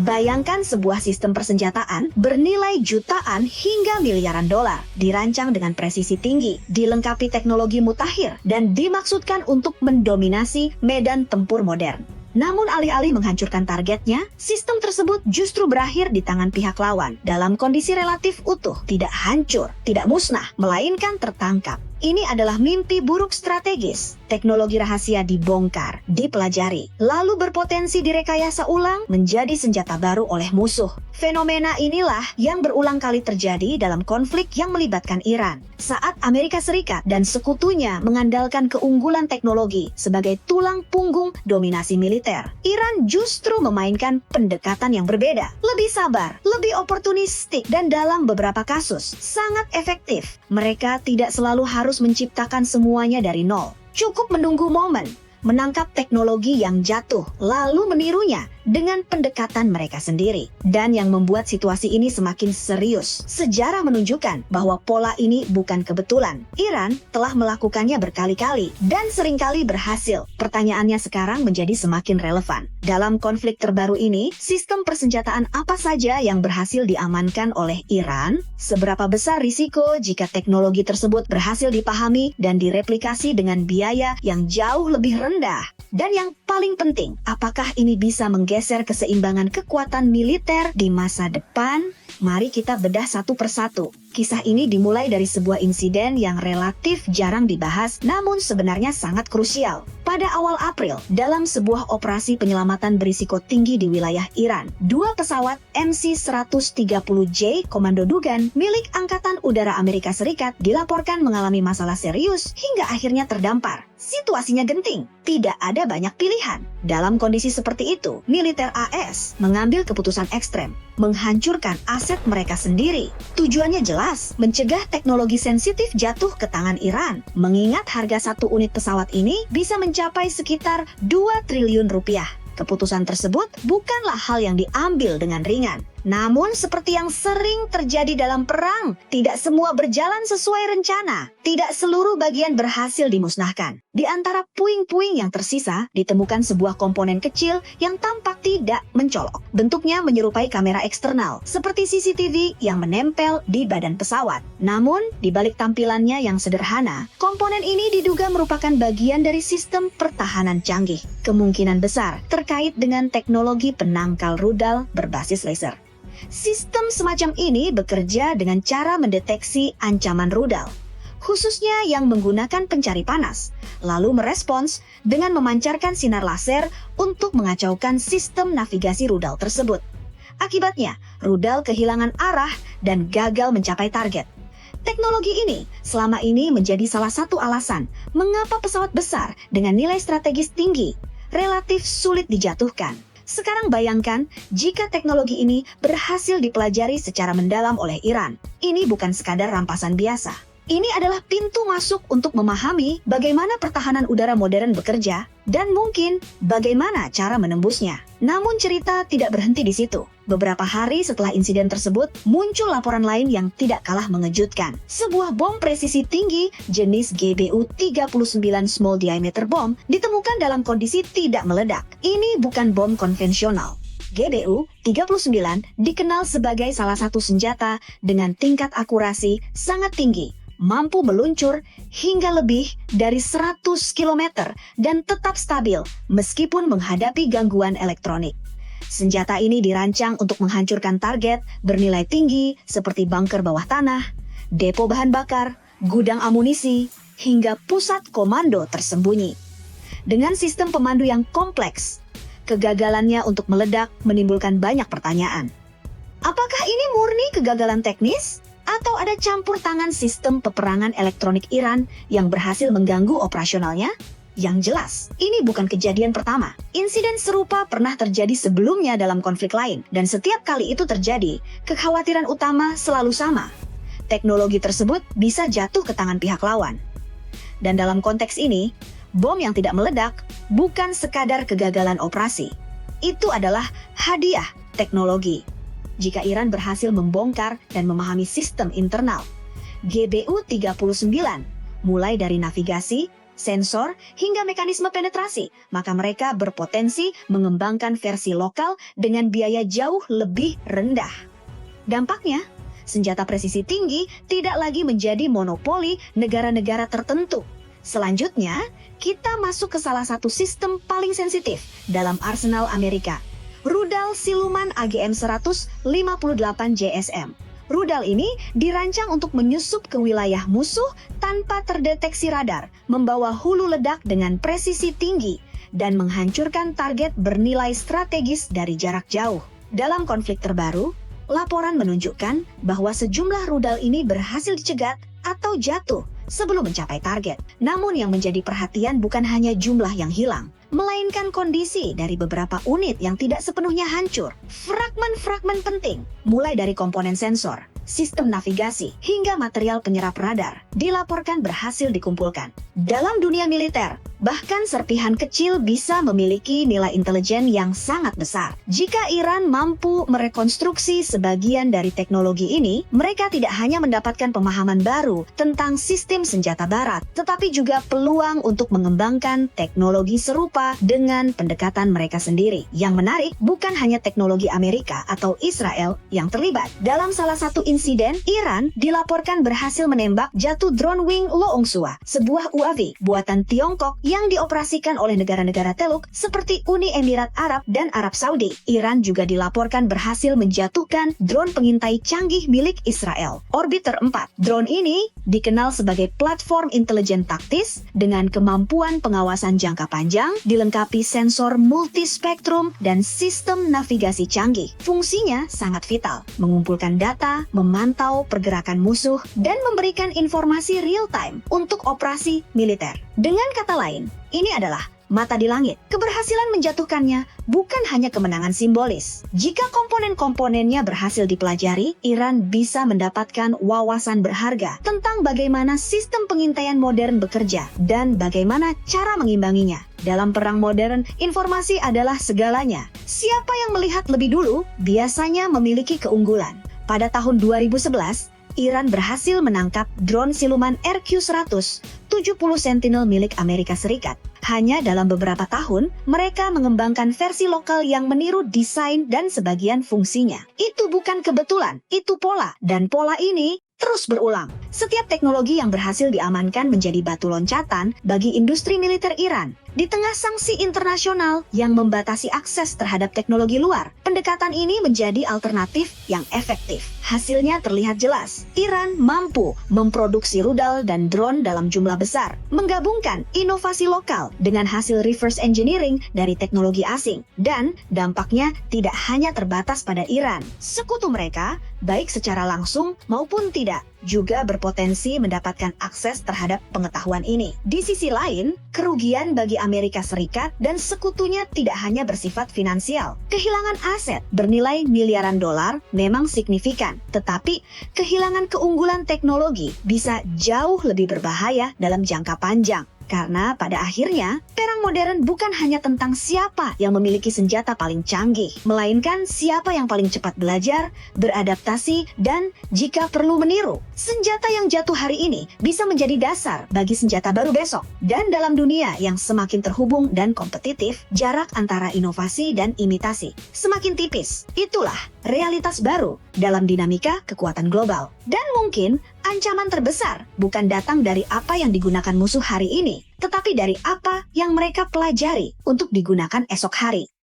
Bayangkan sebuah sistem persenjataan bernilai jutaan hingga miliaran dolar, dirancang dengan presisi tinggi, dilengkapi teknologi mutakhir, dan dimaksudkan untuk mendominasi medan tempur modern. Namun alih-alih menghancurkan targetnya, sistem tersebut justru berakhir di tangan pihak lawan dalam kondisi relatif utuh, tidak hancur, tidak musnah, melainkan tertangkap. Ini adalah mimpi buruk strategis. Teknologi rahasia dibongkar, dipelajari, lalu berpotensi direkayasa ulang menjadi senjata baru oleh musuh. Fenomena inilah yang berulang kali terjadi dalam konflik yang melibatkan Iran. Saat Amerika Serikat dan sekutunya mengandalkan keunggulan teknologi sebagai tulang punggung dominasi militer, Iran justru memainkan pendekatan yang berbeda, lebih sabar, lebih oportunistik, dan dalam beberapa kasus sangat efektif. Mereka tidak selalu harus menciptakan semuanya dari nol. Cukup menunggu momen, menangkap teknologi yang jatuh, lalu menirunya dengan pendekatan mereka sendiri. Dan yang membuat situasi ini semakin serius, sejarah menunjukkan bahwa pola ini bukan kebetulan. Iran telah melakukannya berkali-kali dan seringkali berhasil. Pertanyaannya sekarang menjadi semakin relevan. Dalam konflik terbaru ini, sistem persenjataan apa saja yang berhasil diamankan oleh Iran? Seberapa besar risiko jika teknologi tersebut berhasil dipahami dan direplikasi dengan biaya yang jauh lebih rendah? Dan yang paling penting, apakah ini bisa menggeser keseimbangan kekuatan militer di masa depan? Mari kita bedah satu persatu. Kisah ini dimulai dari sebuah insiden yang relatif jarang dibahas, namun sebenarnya sangat krusial. Pada awal April, dalam sebuah operasi penyelamatan berisiko tinggi di wilayah Iran, dua pesawat MC-130J Komando Dugan milik Angkatan Udara Amerika Serikat dilaporkan mengalami masalah serius hingga akhirnya terdampar. Situasinya genting, tidak ada banyak pilihan. Dalam kondisi seperti itu, militer AS mengambil keputusan ekstrem, menghancurkan aset mereka sendiri. Tujuannya jelas, mencegah teknologi sensitif jatuh ke tangan Iran. Mengingat harga satu unit pesawat ini bisa mencapai sekitar 2 triliun rupiah. Keputusan tersebut bukanlah hal yang diambil dengan ringan. Namun seperti yang sering terjadi dalam perang, tidak semua berjalan sesuai rencana. Tidak seluruh bagian berhasil dimusnahkan. Di antara puing-puing yang tersisa, ditemukan sebuah komponen kecil yang tampak tidak mencolok. Bentuknya menyerupai kamera eksternal, seperti CCTV yang menempel di badan pesawat. Namun, di balik tampilannya yang sederhana, komponen ini diduga merupakan bagian dari sistem pertahanan canggih. Kemungkinan besar terkait dengan teknologi penangkal rudal berbasis laser. Sistem semacam ini bekerja dengan cara mendeteksi ancaman rudal, khususnya yang menggunakan pencari panas, lalu merespons dengan memancarkan sinar laser untuk mengacaukan sistem navigasi rudal tersebut. Akibatnya, rudal kehilangan arah dan gagal mencapai target. Teknologi ini selama ini menjadi salah satu alasan mengapa pesawat besar dengan nilai strategis tinggi relatif sulit dijatuhkan. Sekarang bayangkan jika teknologi ini berhasil dipelajari secara mendalam oleh Iran. Ini bukan sekadar rampasan biasa. Ini adalah pintu masuk untuk memahami bagaimana pertahanan udara modern bekerja dan mungkin bagaimana cara menembusnya. Namun cerita tidak berhenti di situ. Beberapa hari setelah insiden tersebut, muncul laporan lain yang tidak kalah mengejutkan. Sebuah bom presisi tinggi jenis GBU-39 Small Diameter Bomb ditemukan dalam kondisi tidak meledak. Ini bukan bom konvensional. GBU-39 dikenal sebagai salah satu senjata dengan tingkat akurasi sangat tinggi, mampu meluncur hingga lebih dari 100 km dan tetap stabil meskipun menghadapi gangguan elektronik. Senjata ini dirancang untuk menghancurkan target bernilai tinggi seperti bunker bawah tanah, depo bahan bakar, gudang amunisi, hingga pusat komando tersembunyi. Dengan sistem pemandu yang kompleks, kegagalannya untuk meledak menimbulkan banyak pertanyaan. Apakah ini murni kegagalan teknis? Atau ada campur tangan sistem peperangan elektronik Iran yang berhasil mengganggu operasionalnya? Yang jelas, ini bukan kejadian pertama. Insiden serupa pernah terjadi sebelumnya dalam konflik lain, dan setiap kali itu terjadi, kekhawatiran utama selalu sama. Teknologi tersebut bisa jatuh ke tangan pihak lawan. Dan dalam konteks ini, bom yang tidak meledak bukan sekadar kegagalan operasi. Itu adalah hadiah teknologi. Jika Iran berhasil membongkar dan memahami sistem internal GBU-39, mulai dari navigasi sensor, hingga mekanisme penetrasi, maka mereka berpotensi mengembangkan versi lokal dengan biaya jauh lebih rendah. Dampaknya, senjata presisi tinggi tidak lagi menjadi monopoli negara-negara tertentu. Selanjutnya, kita masuk ke salah satu sistem paling sensitif dalam arsenal Amerika, rudal siluman AGM-158 JSM. Rudal ini dirancang untuk menyusup ke wilayah musuh tanpa terdeteksi radar, membawa hulu ledak dengan presisi tinggi, dan menghancurkan target bernilai strategis dari jarak jauh. Dalam konflik terbaru, laporan menunjukkan bahwa sejumlah rudal ini berhasil dicegat atau jatuh sebelum mencapai target. Namun yang menjadi perhatian bukan hanya jumlah yang hilang, melainkan kondisi dari beberapa unit yang tidak sepenuhnya hancur. Fragmen-fragmen penting, mulai dari komponen sensor, sistem navigasi, hingga material penyerap radar, dilaporkan berhasil dikumpulkan. Dalam dunia militer, bahkan serpihan kecil bisa memiliki nilai intelijen yang sangat besar. Jika Iran mampu merekonstruksi sebagian dari teknologi ini, mereka tidak hanya mendapatkan pemahaman baru tentang sistem senjata barat, tetapi juga peluang untuk mengembangkan teknologi serupa dengan pendekatan mereka sendiri. Yang menarik, bukan hanya teknologi Amerika atau Israel yang terlibat. Dalam salah satu insiden, Iran dilaporkan berhasil menembak jatuh drone wing Loongsuwa, sebuah UAV buatan Tiongkok yang dioperasikan oleh negara-negara Teluk seperti Uni Emirat Arab dan Arab Saudi. Iran juga dilaporkan berhasil menjatuhkan drone pengintai canggih milik Israel, Orbiter 4. Drone ini dikenal sebagai platform intelijen taktis dengan kemampuan pengawasan jangka panjang, dilengkapi sensor multispektrum dan sistem navigasi canggih. Fungsinya sangat vital, mengumpulkan data, memantau pergerakan musuh, dan memberikan informasi real-time untuk operasi militer. Dengan kata lain, ini adalah mata di langit. Keberhasilan menjatuhkannya bukan hanya kemenangan simbolis. Jika komponen-komponennya berhasil dipelajari, Iran bisa mendapatkan wawasan berharga tentang bagaimana sistem pengintaian modern bekerja dan bagaimana cara mengimbanginya. Dalam perang modern, informasi adalah segalanya. Siapa yang melihat lebih dulu biasanya memiliki keunggulan. Pada tahun 2011, Iran berhasil menangkap drone siluman RQ-100 70 Sentinel milik Amerika Serikat. Hanya dalam beberapa tahun, mereka mengembangkan versi lokal yang meniru desain dan sebagian fungsinya. Itu bukan kebetulan, itu pola. Dan pola ini terus berulang. Setiap teknologi yang berhasil diamankan menjadi batu loncatan bagi industri militer Iran. Di tengah sanksi internasional yang membatasi akses terhadap teknologi luar, pendekatan ini menjadi alternatif yang efektif. Hasilnya terlihat jelas. Iran mampu memproduksi rudal dan drone dalam jumlah besar, menggabungkan inovasi lokal dengan hasil reverse engineering dari teknologi asing. Dan dampaknya tidak hanya terbatas pada Iran. Sekutu mereka, baik secara langsung maupun tidak, juga berpotensi mendapatkan akses terhadap pengetahuan ini. Di sisi lain, kerugian bagi Amerika Serikat dan sekutunya tidak hanya bersifat finansial. Kehilangan aset bernilai miliaran dolar memang signifikan, tetapi kehilangan keunggulan teknologi bisa jauh lebih berbahaya dalam jangka panjang. Karena pada akhirnya, perang modern bukan hanya tentang siapa yang memiliki senjata paling canggih, melainkan siapa yang paling cepat belajar, beradaptasi, dan jika perlu meniru. Senjata yang jatuh hari ini bisa menjadi dasar bagi senjata baru besok. Dan dalam dunia yang semakin terhubung dan kompetitif, jarak antara inovasi dan imitasi semakin tipis. Itulah realitas baru dalam dinamika kekuatan global. Dan mungkin ancaman terbesar bukan datang dari apa yang digunakan musuh hari ini, tetapi dari apa yang mereka pelajari untuk digunakan esok hari.